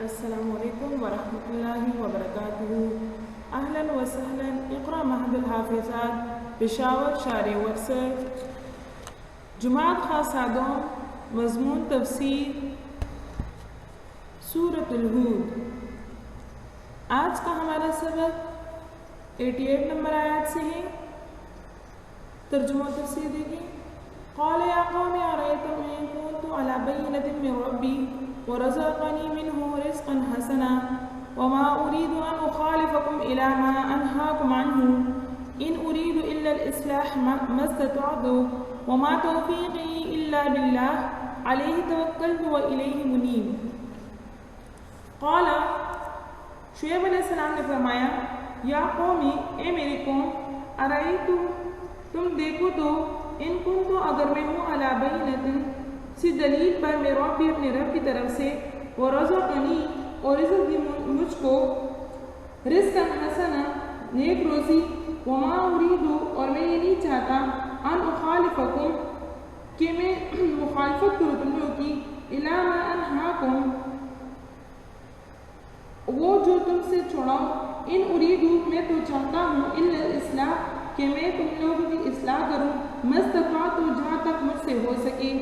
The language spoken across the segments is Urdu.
السلام علیکم ورحمۃ اللہ وبرکاتہ۔ اہلاً و سہلاً۔ اقرا محد الحافظات پشاور شار ورثر جماعت خاصادوں مضمون تفسیر سورۃ الہود۔ آج کا ہمارا سبق 88 نمبر آیات سے ہے۔ ترجمہ و تفسیر دیکھیں۔ قال یا قوم ارأیتم ان كنت على بینۃ من ربی ورزقنی منہ رزقا حسنا وما اريد ان اخالفكم الى ما انهاكم عنه ان اريد الا الاصلاح ما استطعت وما توفیقی الا باللہ علیہ توکلت والیہ منیب۔ قال شعیب علیہ السلام نے فرمایا، یا قومی، اے میری قوم، ارأیتم، تم دیکھو تو، ان کنت، اگر میں ہوں علی بینۃ، سی دلیل پر، میں ربی، اپنے رب کی طرف سے، ورزقنی، اور رزق دی مجھ کو، رزقا حسنا، نیک روزی، وما اريد، اور میں یہ نہیں چاہتا، ان اخالفکم، کہ میں مخالفت کروں تم لوگوں کی، الی ما انہاکم، وہ جو تم سے چھوڑاؤں، ان اریدو، میں تو چاہتا ہوں، الا الاصلاح، کہ میں تم لوگوں کی اصلاح کروں، ما استطعت، جہاں تک مجھ سے ہو سکے،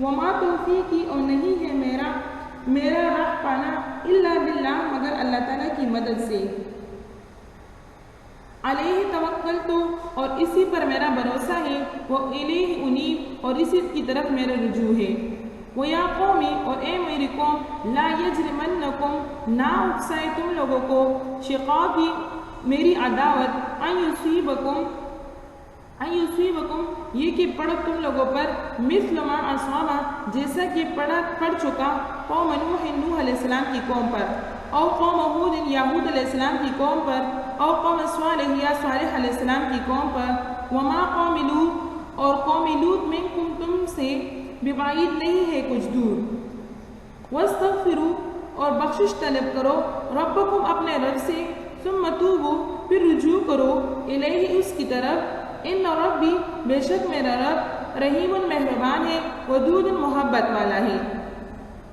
وما توفیقی، اور نہیں ہے میرا راہ پانا، الا باللہ، مگر اللہ تعالیٰ کی مدد سے، علیہ توکلت، اور اسی پر میرا بھروسہ ہے، والیہ انیب، اور اسی کی طرف میرا رجوع ہے، ویا قومی، اور اے میری قوم، لا یجرمنکم، نہ اکسائے تم لوگوں کو، شقاقی، میری عداوت، ان یصیبکم، یہ کہ پڑ تم لوگوں پر، مثل ما اصاب، جیسا کہ پڑ چکا قوم نوح علیہ السلام کی قوم پر، او قوم ہود، ہود علیہ السلام کی قوم پر، او قوم صالح، یا صالح علیہ السلام کی قوم پر، وما قوم لوط، اور قوم لوط منکم، تم سے، ببعید، نہیں ہے کچھ دور، واستغفروا، اور بخشش طلب کرو، ربکم، اپنے رب سے، ثم توبوا، پھر رجوع کرو، الیہ، اس کی طرف، ان ربی، بے شک میرا رب، رحیم، مہربان ہے، ودود، محبت والا ہے۔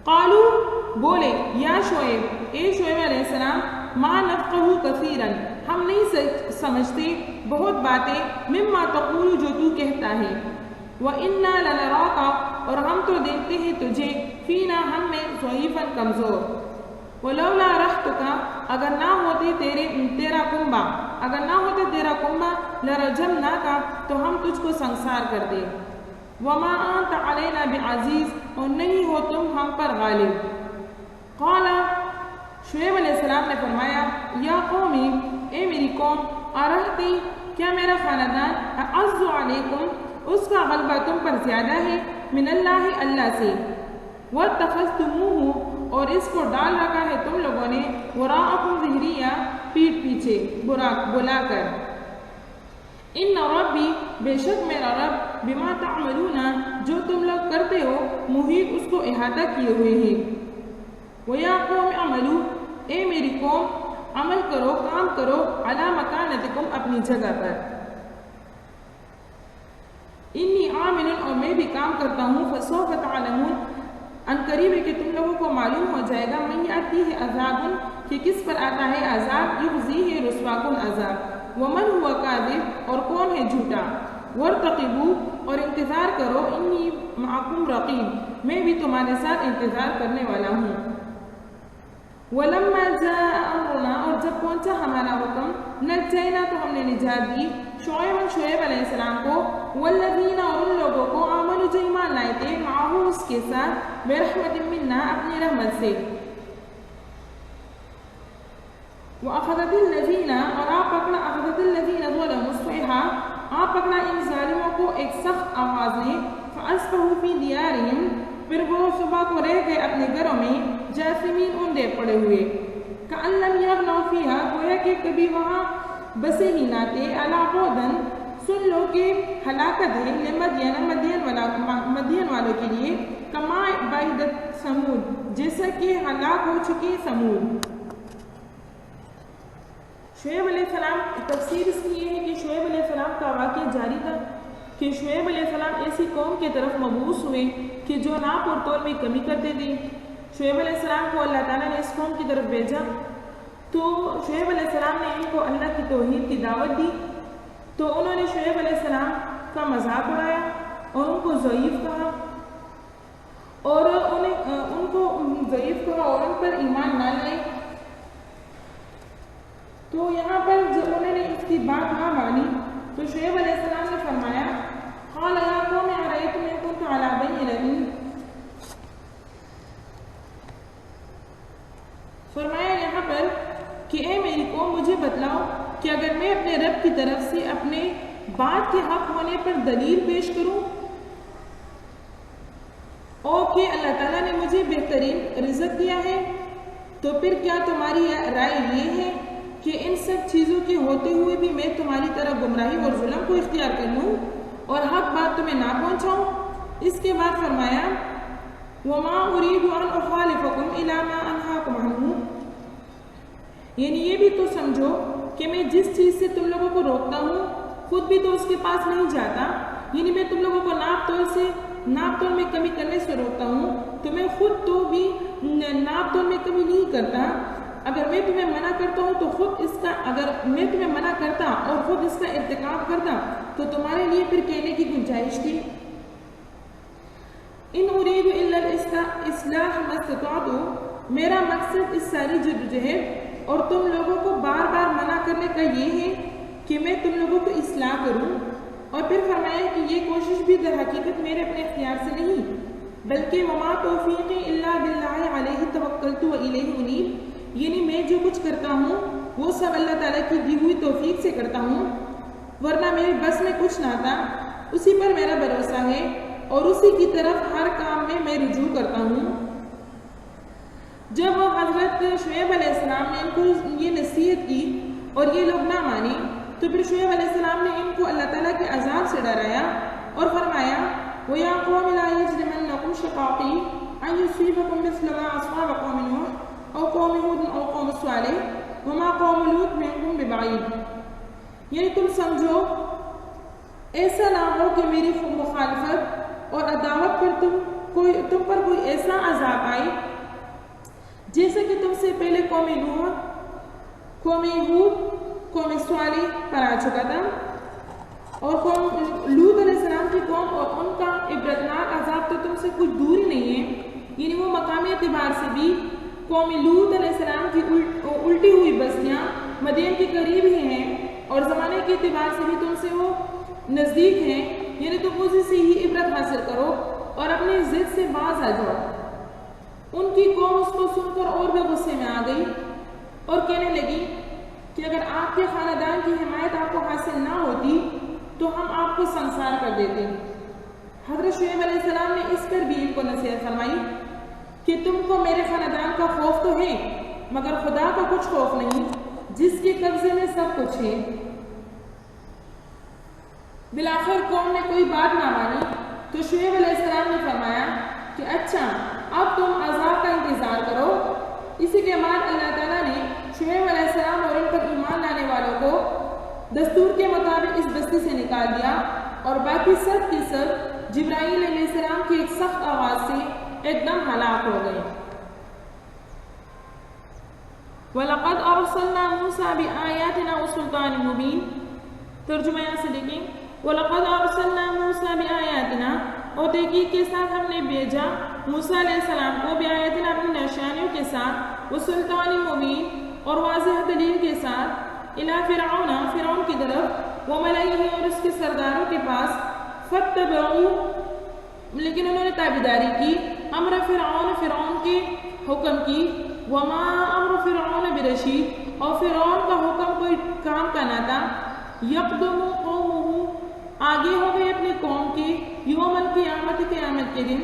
قالو، بولے، یا شعیب، اے شعیب علیہ السلام، ما نفقہ کثیرا، ہم نہیں سمجھتے بہت باتیں، مما تقول، جو تو کہتا ہے، وَإِنَّا لَنَرَاكَ، اور ہم تو دیکھتے ہیں تجھے، فینا، ہم میں، ضعیفا، کمزور، وَلَوْلَا رَحْتُكَ، اگر نہ ہوتے تیرا کنبہ، لَرَجَمْنَاكَ، تو ہم تجھ کو سنسار کر دے، وَمَا أَنْتَ عَلَيْنَا بِعَزِيزٍ، اور نہیں ہو تم ہم پر غالب۔ قال، شعیب علیہ السلام نے فرمایا، یا قومی، اے میری قوم، ارہتی، کیا میرا خاندان، اعز علیکم، اس کا غلبہ تم پر زیادہ ہے، من اللہ، اللہ سے، واتخذتموہ، اور اس کو ڈال رکھا ہے تم لوگوں نے، وراءکم، ظہریہ، پیٹھ پیچھے، بلا کر، ان ربی، بے شک میرا رب، بما تعملون، جو تم لوگ کرتے ہو، محیط، اس کو احاطہ کیے ہوئے ہیں، ویا قوم اعملوا، اے میری قوم، عمل کرو، کام کرو، علی مکانتکم، اپنی جگہ پر، انی عامل، اور میں بھی کام کرتا ہوں، فسوف تعلمون، ان قریب ہے کہ تم لوگوں کو معلوم ہو جائے گا، من یأتیہ عذاب، کہ کس پر آتا ہے عذاب، یخزیہ، رسوا کن عذاب، ومن ہوا کاذب، اور کون ہے جھوٹا، وارتقبوا، اور انتظار کرو، انی معکم رقیب، میں بھی تمہارے ساتھ انتظار کرنے والا ہوں۔ وَلَمَّا جَاءَ أَمْرُنَا، اور جب پہنچا ہمارا حکم، نجینا، تو ہم نے نجات دی، شعیب علیہ السلام کو، والذین، اور ان لوگوں کو، آمنوا، جو ایمان لائے تھے، معه، اس کے ساتھ، برحمت منا، اپنی رحمت سے، وَأَخَذَتِ الَّذِينَ، اور أَخَذَتِ الَّذِينَ ظَلَمُوا الصَّيْحَةُ، پکڑا ان ظالموں کو ایک سخت آواز نے، فَأَصْبَحُوا فِي دِيَارِهِمْ، پھر وہ صبح کو رہ گئے اپنے گھروں میں، جاثمین، اوندے پڑے ہوئے، کأن لم يغنوا فیہا، گویا کہ کبھی وہاں بسے ہی نہ تھے، الا بعداً، سن لو کہ ہلاکت ہے، مدین والوں کے لیے، کما بعدت ثمود، جیسا کہ ہلاک ہو چکے ثمود۔ شعیب علیہ السلام، تفسیر اس کی یہ ہے کہ شعیب علیہ السلام کا واقعہ جاری تھا، کہ شعیب علیہ السلام ایسی قوم کی طرف مبعوث ہوئے کہ جو ناپ اور تول میں کمی کرتے تھے، شعیب علیہ السلام کو اللہ تعالیٰ نے اس قوم کی طرف بھیجا تو شعیب علیہ السلام نے ان کو اللہ کی توحید کی دعوت دی، تو انہوں نے شعیب علیہ السلام کا مذاق اڑایا اور ان کو ضعیف کہا اور ان کو ضعیف کہا اور ان پر ایمان نہ لائے۔ تو یہاں پر جب انہوں نے اس کی بات نہ مانی تو شعیب علیہ السلام نے فرمایا قال یا قوم ارأیتم ان کنت علی بینۃ، فرمایا یہاں پر کہ اے میری قوم مجھے بتلاؤ کہ اگر میں اپنے رب کی طرف سے اپنے بات کے حق ہونے پر دلیل پیش کروں اور کہ اللہ تعالیٰ نے مجھے بہترین رزق دیا ہے، تو پھر کیا تمہاری رائے یہ ہے کہ ان سب چیزوں کے ہوتے ہوئے بھی میں تمہاری طرح گمراہی اور ظلم کو اختیار کر لوں اور حق بات تمہیں نہ پہنچاؤں؟ اس کے بعد فرمایا وَمَا أُرِيدُ أَنْ أُخَالِفَكُمْ إِلَىٰ مَا أَنْهَاكُمْ عَنْهُ، یعنی یہ بھی تو سمجھو کہ میں جس چیز سے تم لوگوں کو روکتا ہوں خود بھی تو اس کے پاس نہیں جاتا، یعنی میں تم لوگوں کو ناپ تول میں کمی کرنے سے روکتا ہوں تو میں خود تو بھی ناپ تول میں کمی نہیں کرتا۔ اگر میں تمہیں منع کرتا ہوں تو اگر میں تمہیں منع کرتا اور خود اس کا ارتکاب کرتا تو تمہارے لیے پھر کہنے کی گنجائش تھی۔ ان اريد الا الاصلاح ما استطعت، میرا مقصد اس ساری جدوجہد اور تم لوگوں کو بار بار منع کرنے کا یہ ہے کہ میں تم لوگوں کو اصلاح کروں۔ اور پھر فرمایا کہ یہ کوشش بھی در حقیقت میرے اپنے اختیار سے نہیں بلکہ وما توفیقی الا باللہ علیہ توکلت والیہ انیب، یعنی میں جو کچھ کرتا ہوں وہ سب اللہ تعالیٰ کی دی ہوئی توفیق سے کرتا ہوں، ورنہ میرے بس میں کچھ نہ تھا، اسی پر میرا بھروسہ ہے اور اسی کی طرف ہر کام میں رجوع کرتا ہوں۔ جب حضرت شعیب علیہ السلام نے ان کو یہ نصیحت کی اور یہ لوگ نہ مانی تو پھر شعیب علیہ السلام نے ان کو اللہ تعالیٰ کے عذاب سے ڈرایا اور فرمایا وَيَا قَوْمِ لَا يَجْرِمَنَّكُمْ شَقَاقِي أَن يُصِيبَكُم مِّثْلُ مَا أَصَابَ قَوْمَ نُوحٍ أَوْ قَوْمِ هُودٍ أَوْ قَوْمِ صَالِحٍ وَمَا قَوْمُ لُوطٍ مِّنكُم بِبَعِيدٍ، یعنی تم سمجھو ایسا نہ ہو کہ میری مخالفت اور عداوت پر تم پر کوئی ایسا عذاب آئے جیسے کہ تم سے پہلے قوم نوح، قوم ہود، قوم صالح پر آ چکا تھا، اور قوم لوط علیہ السلام کی قوم اور ان کا عبرتناک عذاب تو تم سے کچھ دور ہی نہیں ہے، یعنی وہ مقامی اعتبار سے بھی قوم لوط علیہ السلام کی الٹی ہوئی بستیاں مدین کے قریب ہی ہیں اور زمانے کے اعتبار سے بھی تم سے وہ نزدیک ہیں، یعنی تم اسی سے ہی عبرت حاصل کرو اور اپنی ضد سے باز آ جاؤ۔ ان کی قوم اس کو سن کر اور بھی غصے میں آ گئی اور کہنے لگی کہ اگر آپ کے خاندان کی حمایت آپ کو حاصل نہ ہوتی تو ہم آپ کو سنسار کر دیتے۔ حضرت شعیب علیہ السلام نے اس پر بھی ان کو نصیحت فرمائی کہ تم کو میرے خاندان کا خوف تو ہے مگر خدا کا کچھ خوف نہیں جس کے قبضے میں سب کچھ ہے۔ بالآخر قوم نے کوئی بات نہ مانی تو شعیب علیہ السلام نے فرمایا کہ اچھا اب تم عذاب کا انتظار کرو۔ اسی کے بعد اللہ تعالیٰ نے شعیب علیہ السلام اور ان پر ایمان لانے والوں کو دستور کے مطابق اس بستی سے نکال دیا اور باقی سب کی سب جبرائیل علیہ السلام کی ایک سخت آواز سے ایک دم ہلاک ہو گئے۔ وَلَقَدْ أَرْسَلْنَا مُوسَىٰ بِآيَاتِنَا وَسُلْطَانٍ مُبِينٍ، ترجمہ یہاں سے دیکھیں وَلَقَدْ أَرْسَلْنَا مُوسَىٰ بِآيَاتِنَا، اور تحقیق کے ساتھ ہم نے بھیجا موسیٰ علیہ السلام کو بآیاتنا اپنی نشانیوں کے ساتھ وسلطان مبین اور واضح دلیل کے ساتھ الی فرعون کی طرف وملئہ اور اس کے سرداروں کے پاس فاتبعوا، لیکن انہوں نے تابعداری کی امر فرعون کے حکم کی وما امر فرعون برشید، اور فرعون کا حکم کوئی کام کا نہ تھا یقدم قومہ، آگے ہو گئے اپنی قوم کے یوم القیامت، قیامت کے دن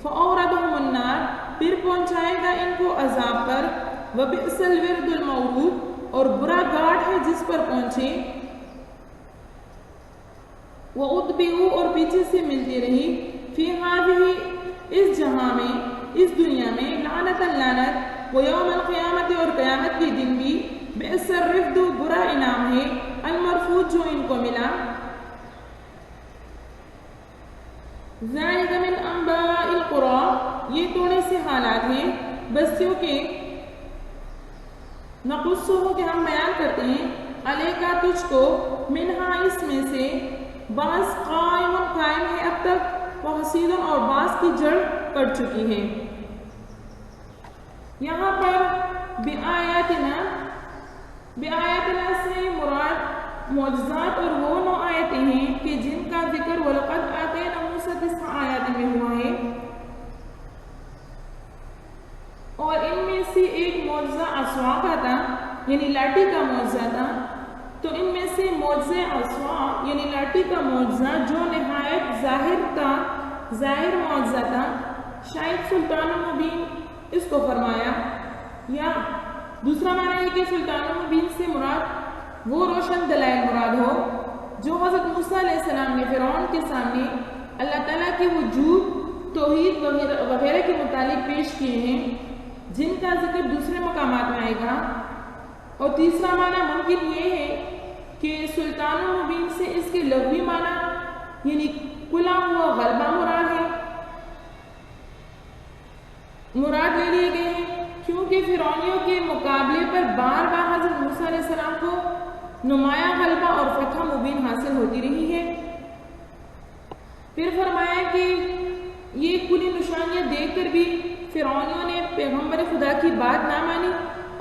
فاوردہم النار، پھر پہنچائے گا ان کو عذاب پر وبئس الورد المورود، اور برا گاٹ ہے جس پر پہنچے واتبعوا، اور پیچھے سے ملتی رہی فی ہذہ، اس جہاں میں، اس دنیا میں لعنت لعنت ویوم القیامت، اور قیامت کے دن بھی بئس الرفد، برا انعام ہے المرفوض جو ان کو ملا۔ ذَلِكَ مِنْ أَنْبَاءِ الْقُرَىٰ، یہ تھوڑے سے حالات ہیں بستیوں کے نقص ہو کہ ہم بیان کرتے ہیں علیکا تجھ کو منہا اس میں سے بعض قائم ہے اب تک وحسین اور بعض کی جڑ پڑ چکی ہے. یہاں پر بآیاتنا سے مراد معجزات اور وہ نو آیتیں ہیں کہ جن کا ذکر وَلَقَدْ آتَيْنَا مُوسَىٰ 9 آیات میں ہوا ہے، اور ان میں سے ایک معجزہ عصا کا تھا یعنی لاٹھی کا معجزہ تھا. تو ان میں سے معجزہ عصا یعنی لاٹھی کا معجزہ جو نہایت ظاہر معجزہ تھا، شاید سلطان مبین اس کو فرمایا، یا دوسرا معنی ہے کہ سلطان مبین سے مراد وہ روشن دلائل مراد ہو جو حضرت موسیٰ علیہ السلام نے فرعون کے سامنے اللہ تعالیٰ کے وجود، توحید وغیرہ کے متعلق پیش کیے ہیں، جن کا ذکر دوسرے مقامات میں آئے گا. اور تیسرا معنی ممکن یہ ہے کہ سلطان مبین سے اس کے لغوی معنی یعنی کھلا ہوا غلبہ مراد لے لیے گئے ہیں، کیونکہ فرعونیوں کے مقابلے پر بار بار حضرت موسیٰ علیہ السلام کو نمایاں غلبہ اور فتح مبین حاصل ہوتی رہی ہے. پھر فرمایا کہ یہ کھلی نشانیاں دیکھ کر بھی فرعونیوں نے پیغمبر خدا کی بات نہ مانی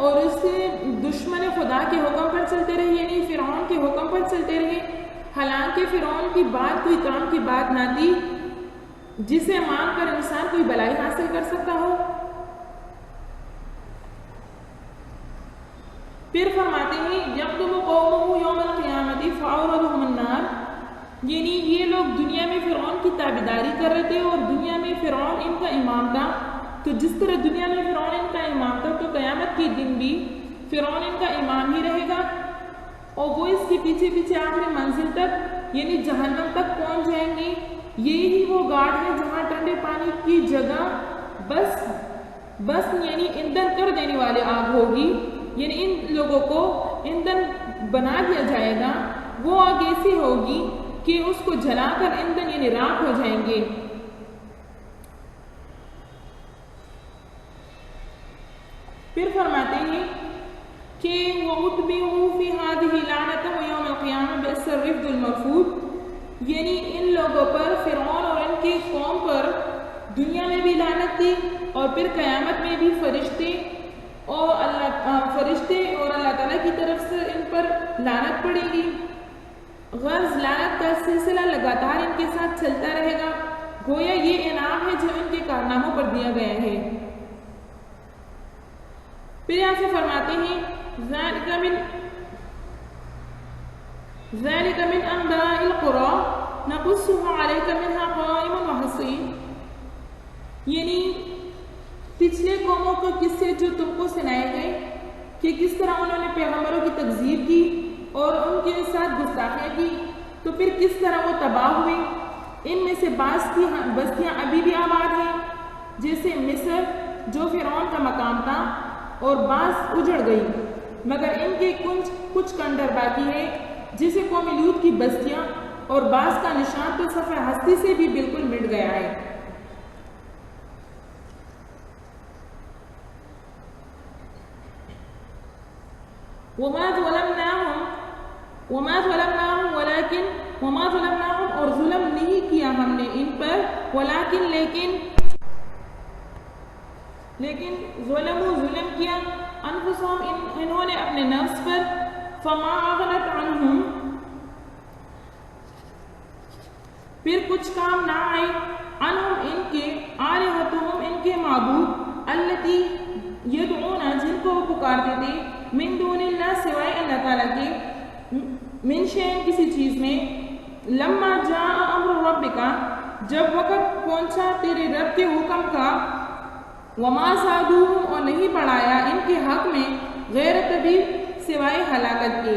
اور اس سے دشمن خدا کے حکم پر چلتے رہے، یعنی فرعون کے حکم پر چلتے رہے، حالانکہ فرعون کی بات کوئی کام کی بات نہ تھی جسے مان کر انسان کوئی بلائی حاصل کر سکتا ہو. پھر فرماتے ہیں یقدم قومہ یوم القیامت فاوردہم النار، یعنی یہ لوگ دنیا میں فرعون کی تابعداری کر رہے تھے اور دنیا میں فرعون ان کا امام تھا. تو جس طرح دنیا میں فرعون ان کا امام تھا تو قیامت کے دن بھی فرعون ان کا امام ہی رہے گا، اور وہ اس کے پیچھے پیچھے آخری منزل تک یعنی جہنم تک پہنچ جائیں گے. یہی وہ گاڑ ہے جہاں ٹھنڈے پانی کی جگہ بس یعنی ایندھن کر دینے والے آگ ہوگی، یعنی ان لوگوں کو ایندھن بنا دیا جائے گا. وہ آگ ایسی ہوگی کہ اس کو جلا کر ایندھن یعنی راکھ ہو جائیں گے. پھر فرماتے ہیں کہ وَأُتْبِعُوا فِي هَذِهِ لَعْنَةً وَيَوْمَ الْقِيَامَةِ بِئْسَ الرِّفْدُ الْمَرْفُودُ، یعنی ان لوگوں پر فرعون اور ان کی قوم پر دنیا میں بھی لعنت تھی اور پھر قیامت میں بھی فرشتے اور اللہ تعالیٰ کی طرف سے ان پر لعنت پڑے گی. غرض لعنت کا سلسلہ لگاتار ان کے ساتھ چلتا رہے گا، گویا یہ انعام ہے جو ان کے کارناموں پر دیا گیا ہے. پھر یہاں سے فرماتے ہیں ذَلِكَ مِنْ أَنْبَاءِ الْقُرَىٰ نَقُصُّهُ عَلَيْكَ مِنْهَا قَائِمٌ وَحَصِيدٌ، یعنی پچھلے قوموں کے قصے جو تم کو سنائے گئے کہ کس طرح انہوں نے پیغمبروں کی تکذیب کی اور ان کے ساتھ گستاخیاں کی، تو پھر کس طرح وہ تباہ ہوئے. ان میں سے بعض کی بستیاں ابھی بھی آباد ہیں جیسے مصر جو فرعون کا مقام تھا، اور بعض اجڑ گئی، مگر ان کے کچھ کنڈر باقی ہے جسے قوم لوط کی بستیاں، اور بعض کا نشان تو صفحہ ہستی سے بھی بالکل مٹ گیا ہے. وما ظلمناہم اور ظلم نہیں کیا ہم نے ان پر، لیکن ظلم کیا انفسہم انہوں نے اپنے نفس پر. فما اغنت عنہم، پھر کچھ کام نہ آئے، عنہم ان کے، آلہتہم ان کے معبود، التی یدعون جن کو وہ پکارتے تھے، من دون اللہ سوائے اللہ تعالیٰ کے، من شیء کسی چیز میں، لما جاء امر ربک جب وقت پہنچا تیرے رب کے حکم کا، وما زادوہم اور نہیں بڑھایا ان کے حق میں غیر تبیب سوائے ہلاکت کے.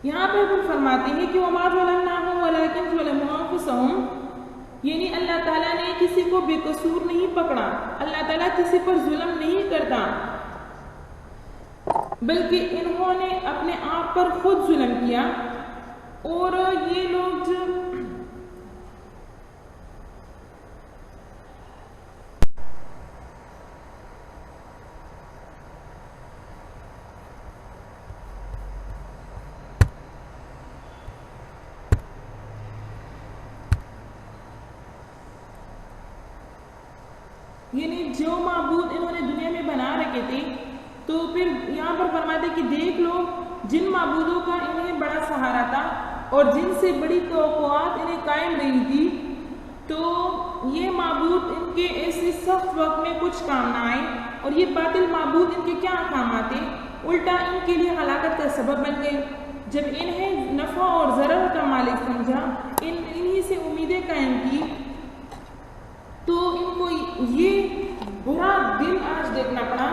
یہاں پر وہ فرماتے ہیں کہ وما ظلمناہم ولکن ظلموا انفسہم، یعنی اللہ تعالیٰ نے کسی کو بے قصور نہیں پکڑا، اللہ تعالیٰ کسی پر ظلم نہیں کرتا، بلکہ انہوں نے اپنے آپ پر خود ظلم کیا. اور یہ لوگ جو یعنی جو معبود انہوں نے دنیا میں بنا رکھے تھے، تو پھر یہاں پر فرماتے کہ دیکھ لو جن معبودوں کا انہیں بڑا سہارا تھا اور جن سے بڑی توقعات انہیں قائم رہی تھی، تو یہ معبود ان کے ایسے سخت وقت میں کچھ کام نہ آئے، اور یہ باطل معبود ان کے کیا کام آتے، الٹا ان کے لیے ہلاکت کا سبب بن گئے۔ جب انہیں نفع اور ضرر کا مالک سمجھا، انہی سے امیدیں قائم کی، تو ان کو یہ برا دن آج دیکھنا پڑا۔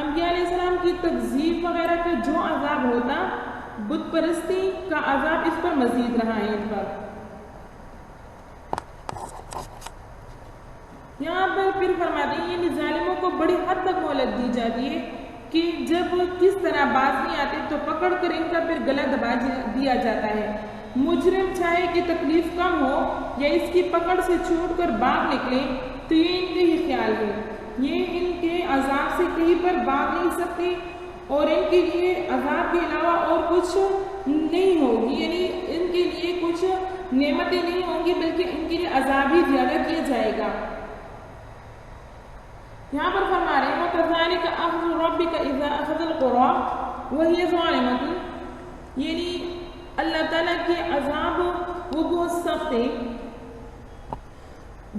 انبیاء علیہ السلام کی تکذیب وغیرہ کا جو عذاب ہوتا، بت پرستی کا عذاب اس پر مزید رہا ہے ان پر۔ یہاں پر پھر فرماتے ہیں یہ ظالموں کو بڑی حد تک مہلت دی جاتی ہے کہ جب کس طرح باز نہیں آتے تو پکڑ کر ان کا پھر گلا دبا دیا جاتا ہے۔ مجرم چاہے کہ تکلیف کم ہو یا اس کی پکڑ سے چھوٹ کر بھاگ نکلے تو یہ ان کے ہی خیال ہے، یہ ان کے عذاب سے کہیں پر بھاگ نہیں سکتے، اور ان کے لیے عذاب کے علاوہ اور کچھ نہیں ہوگی، یعنی ان کے لیے کچھ نعمتیں نہیں ہوں گی بلکہ ان کے لیے عذاب ہی زیادہ کیا جائے گا۔ یہاں پر فرما رہے ہیں وَكَذَلِكَ أَخْذُ رَبِّكَ إِذَا أَخَذَ الْقُرَىٰ وَهِيَ ظَالِمَةٌ، یعنی اللہ تعالیٰ کے عذاب وہ بہت سخت ہے،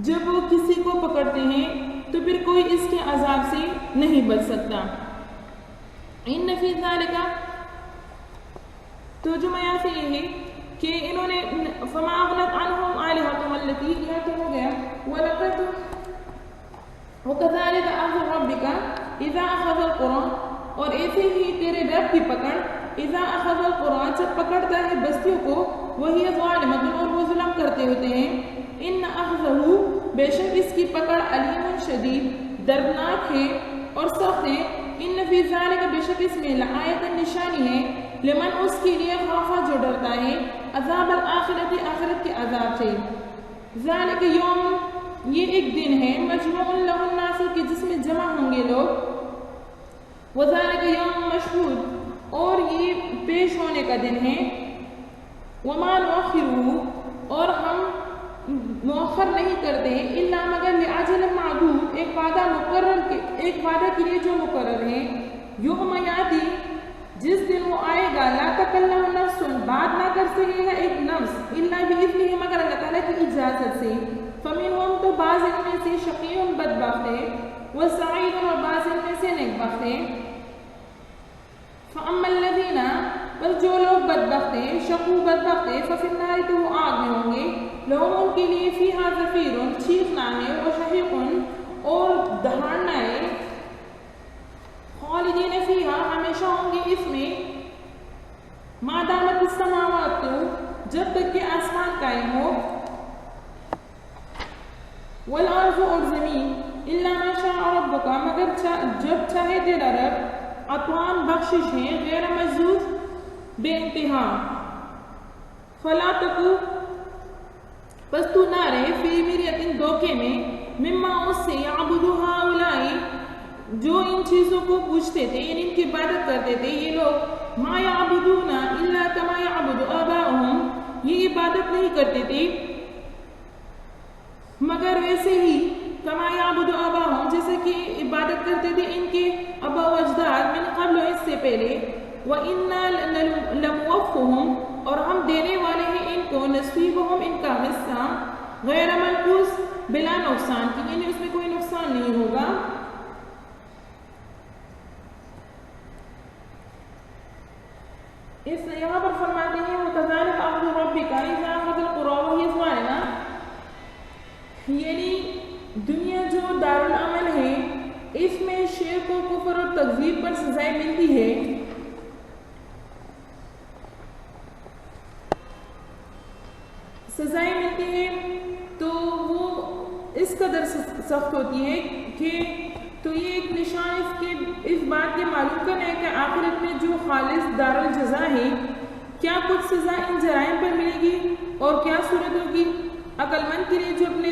جب وہ کسی کو پکڑتے ہیں تو پھر کوئی اس کے عذاب سے نہیں بچ سکتا۔ إِنَّ فِي ذَلِكَ، ترجمہ یہاں سے یہ ہے کہ انہوں نے فَمَا أَغْنَتْ عَنْهُمْ آلِهَتُهُمُ الَّتِي، یہاں تو ہو گیا وَلَقَدْ وَكَذَلِكَ أَخْذُ رَبِّكَ إِذَا أَخَذَ الْقُرَىٰ، اور ایسے ہی تیرے رب کی پکڑ إِذَا أَخَذَ الْقُرَىٰ، جب پکڑتا ہے بستیوں کو، وَهِيَ ظَالِمَةٌ، اور وہ ظلم کرتے ہوتے ہیں، إِنَّ أَخْذَهُ، بے شک اس کی پکڑ عَلِيمٌ شدید، دردناک ہے اور سخت ہے۔ إِنَّ فِي ذَلِكَ، بے شک اس میں لَآیَةً، نشانی ہے، لمن، اس کے لیے خوفا جو ڈرتا ہے، عذاب الآخرۃ، آخرت کے عذاب سے۔ ذَلِكَ یوم، یہ ایک دن ہے، مجموع لہ الناس، کہ جس میں جمع ہوں گے لوگ، وَذَلِكَ یوم مشہود، اور یہ پیش ہونے کا دن ہے، وَمَا نُؤَخِّرُهُ، اور ہم مؤخر نہیں کرتے الا مگر لأجل معدود، ایک وعدہ مقرر کے، ایک وعدہ کے لیے جو مقرر ہے، یوم یاتی، جس دن وہ آئے گا، لا تکلم نفس، بات نہ کر سکے گا ایک نفس، الا بإذنہ، مگر اللہ تعالیٰ کی اجازت سے، فمنہم، تو بعض ان میں سے شقی، بدبخت ہے، وسعید، اور بعض ان میں سے نیکبخت ہے۔ فاما الذین، بس جو لوگ بدبخت ہیں، شقو، بدبخت ہے، ففی النار، تو وہ آگ میں ہوں گے، لہم، ان کے لیے، فیہا زفیر، چیخنا ہے، وشہیق، اور دہاڑنا ہے، خالدین فیہا، ہمیشہ ہوں گے اس میں، ما دامت السماوات، جب تک کہ آسمان قائم ہو، والارض، اور زمین، الا ما شاء ربک، مگر جب چاہے تیرا رب، عطوان، بخشش ہے، غیر مجذوذ، بے انتہا، فلا تکو، پس تو نہ رہے، فی مریۃ، دھوکے میں، مما، اس سے، یعبد ہؤلاء، جو ان چیزوں کو پوچھتے تھے، یعنی ان کی عبادت کرتے تھے یہ لوگ، ما یعبدون الا کما یعبد آباؤہم، یہ عبادت نہیں کرتے تھے مگر ویسے ہی، کما یعبد آباؤہم، جیسے کہ عبادت کرتے تھے ان کے آباء و اجداد، من قبل، اس سے پہلے، وَإِنَّا لَمُوَفُّوهُمْ، اور ہم دینے والے ہیں ان کو، نصیبہم، ان کا حصہ، غیر منقوص، بلا نقصان کی، یعنی اس میں کوئی نقصان نہیں ہوگا۔ اس یہاں پر فرماتے ہیں وَكَذَلِكَ أَخْذُ رَبِّكَ إِذَا أَخَذَ الْقُرَىٰ وَهِيَ ظَالِمَةٌ، یعنی دنیا جو دارالعمل ہے، اس میں شرک و کفر اور تکذیب پر سزائیں ملتی ہے، سزائیں ملتی ہیں تو وہ اس قدر سخت ہوتی ہے کہ، تو یہ ایک نشان اس بات کے معلوم کرنا ہے کہ آخرت میں جو خالص دارالجزا ہے، کیا کچھ سزا ان جرائم پر ملے گی اور کیا صورت ہوگی۔ عقل مند کے لیے جو اپنے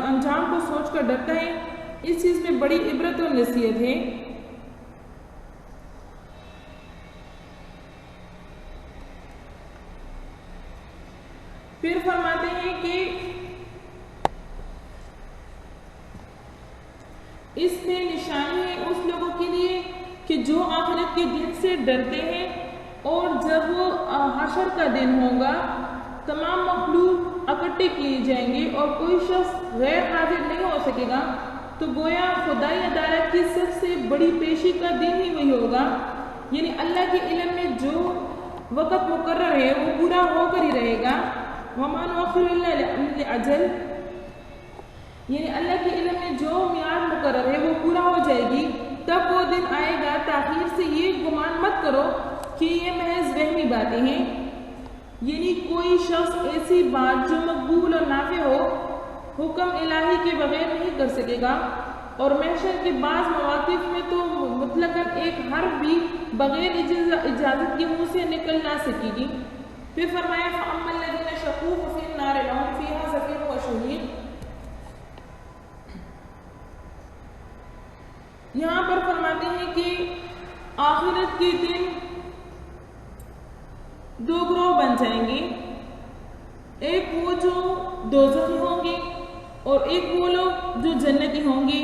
انجام کو سوچ کر ڈرتا ہے، اس چیز میں بڑی عبرت اور نصیحت ہے۔ پھر فرماتے ہیں کہ اس میں نشانی ہے اس لوگوں کے لیے کہ جو آخرت کے دن سے ڈرتے ہیں، اور جب وہ حشر کا دن ہوگا تمام مخلوق اکٹھے کیے جائیں گے اور کوئی شخص غیر حاضر نہیں ہو سکے گا، تو گویا خدائی عدالت کی سب سے بڑی پیشی کا دن ہی وہی ہوگا، یعنی اللہ کے علم میں جو وقت مقرر ہے وہ پورا ہو کر ہی رہے گا۔ وَمَا نُؤَخِّرُ إِلَّا لِأَجَلٍ، یعنی اللہ کے علم میں جو میعاد مقرر ہے وہ پورا ہو جائے گی، تب وہ دن آئے گا۔ تاخیر سے یہ گمان مت کرو کہ یہ محض وہمی باتیں ہیں، یعنی کوئی شخص ایسی بات جو مقبول اور نافع ہو حکم الہی کے بغیر نہیں کر سکے گا، اور محشر کے بعض مواقف میں تو مطلقاً ایک حرف بھی بغیر اجازت کے منہ سے نکل نہ سکے گی۔ پھر فرمایا فَأَمَّا الَّذِينَ شَقُوا فِي النَّارِ لَهُمْ فِيهَا زَفِيرٌ وَشَهِيقٌ۔ یہاں پر فرماتے ہیں کہ آخرت کے دن دو گروہ بن جائیں گے، ایک وہ جو دوزخی ہوں گے اور ایک وہ لوگ جو جنتی ہوں گے۔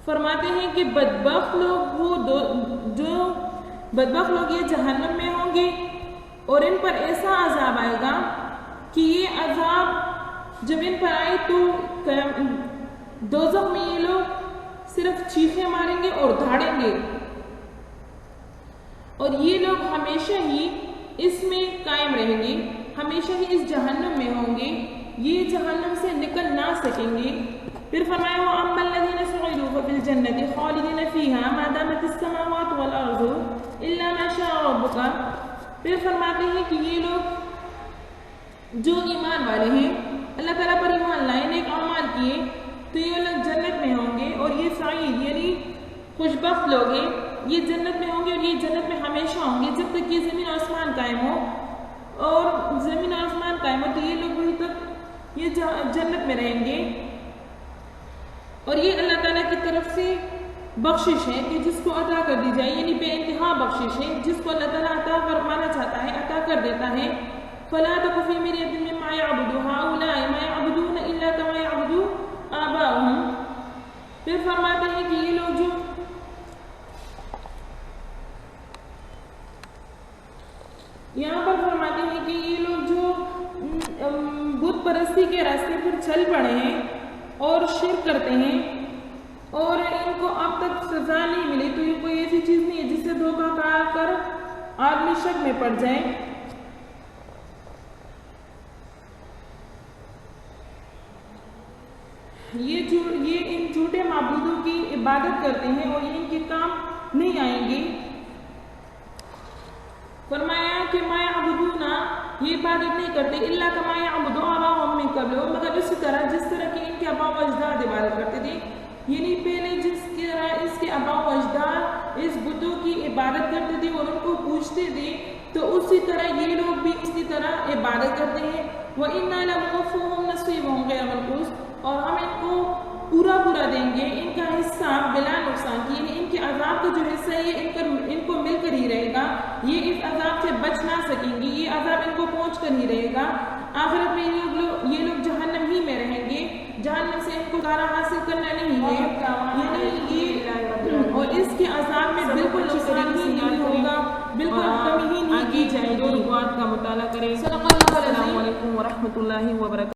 فرماتے ہیں کہ بدبخت لوگ یہ جہنم میں ہوں گے، اور ان پر ایسا عذاب آئے گا کہ یہ عذاب جب ان پر آئے تو دوزخ میں یہ لوگ صرف چیخیں ماریں گے اور دھاڑیں گے، اور یہ لوگ ہمیشہ ہی اس میں قائم رہیں گے، ہمیشہ ہی اس جہنم میں ہوں گے، یہ جہنم سے نکل نہ سکیں گے۔ پھر فرمایا وَأَمَّا الَّذِينَ سُعِدُوا فَفِي الْجَنَّةِ خَالِدِينَ فِيهَا مَا دَامَتِ السَّمَاوَاتُ وَالْأَرْضُ إِلَّا مَا شَاءَ رَبُّكَ۔ پھر فرماتے ہیں کہ یہ لوگ جو ایمان والے ہیں، اللہ تعالیٰ پر ایمان لائے، نیک اعمال کیے، تو یہ لوگ جنت میں ہوں گے، اور یہ سعید یعنی خوشبخت لوگ ہیں، یہ جنت میں ہوں گے اور یہ جنت میں ہمیشہ ہوں گے جب تک کہ زمین و آسمان قائم ہو، اور زمین و آسمان قائم ہو تو یہ لوگ وہیں تک یہ جنت میں رہیں گے۔ اور یہ اللہ تعالیٰ کی طرف سے بخشش ہے کہ جس کو عطا کر دی جائے، یعنی بے انتہا بخشش ہے، جس کو اللہ تعالیٰ عطا فرمانا چاہتا ہے عطا کر دیتا ہے۔ فَلَا تَكُ فِي مِرْيَةٍ مِّمَّا يَعْبُدُ هَٰؤُلَاءِ مَا يَعْبُدُونَ إِلَّا كَمَا يَعْبُدُ آبَاؤُهُمْ۔ پھر فرماتے ہیں کہ یہ لوگ جو یہاں پر فرماتے ہیں کہ یہ لوگ جو بت پرستی کے راستے پر چل پڑے ہیں اور شرک کرتے ہیں، اور ان کو اب تک سزا نہیں ملی، تو یہ کوئی ایسی چیز نہیں ہے جس سے دھوکہ کھا کر آدمی شک میں پڑ جائے۔ یہ ان جھوٹے معبودوں کی عبادت کرتے ہیں اور یہ ان کے کام نہیں آئیں گے۔ فرمایا کہ ما یعبدون، یہ عبادت نہیں کرتے، الا کما یعبد آباؤہم من قبل، مگر اسی طرح جس طرح کہ ان کے آباء و اجداد عبادت کرتے تھے، یعنی پہلے جس طرح اس کے آباء و اجداد اس بتوں کی عبادت کرتے تھے اور ان کو پوجتے تھے، تو اسی طرح یہ لوگ بھی اسی طرح عبادت کرتے ہیں۔ وَإِنَّا لَمُوَفُّوهُمْ نَصِيبَهُمْ غَيْرَ مَنقُوصٍ، اور ہم ان کو پورا دیں گے ان کا حصہ بلا نقصان کی، یعنی ان کے عذاب کا جو حصہ ہے یہ ان کو مل کر ہی رہے گا، یہ اس عذاب سے بچ نہ سکیں گی، یہ عذاب ان کو پہنچ کر ہی رہے گا۔ آخرت میں یہ لوگ جہنم ہی میں رہیں گے، جہنم سے ان کو چھٹکارا حاصل کرنا نہیں ہے، یعنی یہ اور اس کے عذاب میں بالکل نقصان ہی نہیں ہوگا، بالکل کمی ہی نہیں کی جائے گی۔ کا مطالعہ کریں۔ صدق اللہ العظیم۔ السلام علیکم ورحمۃ اللہ وبرکاتہ۔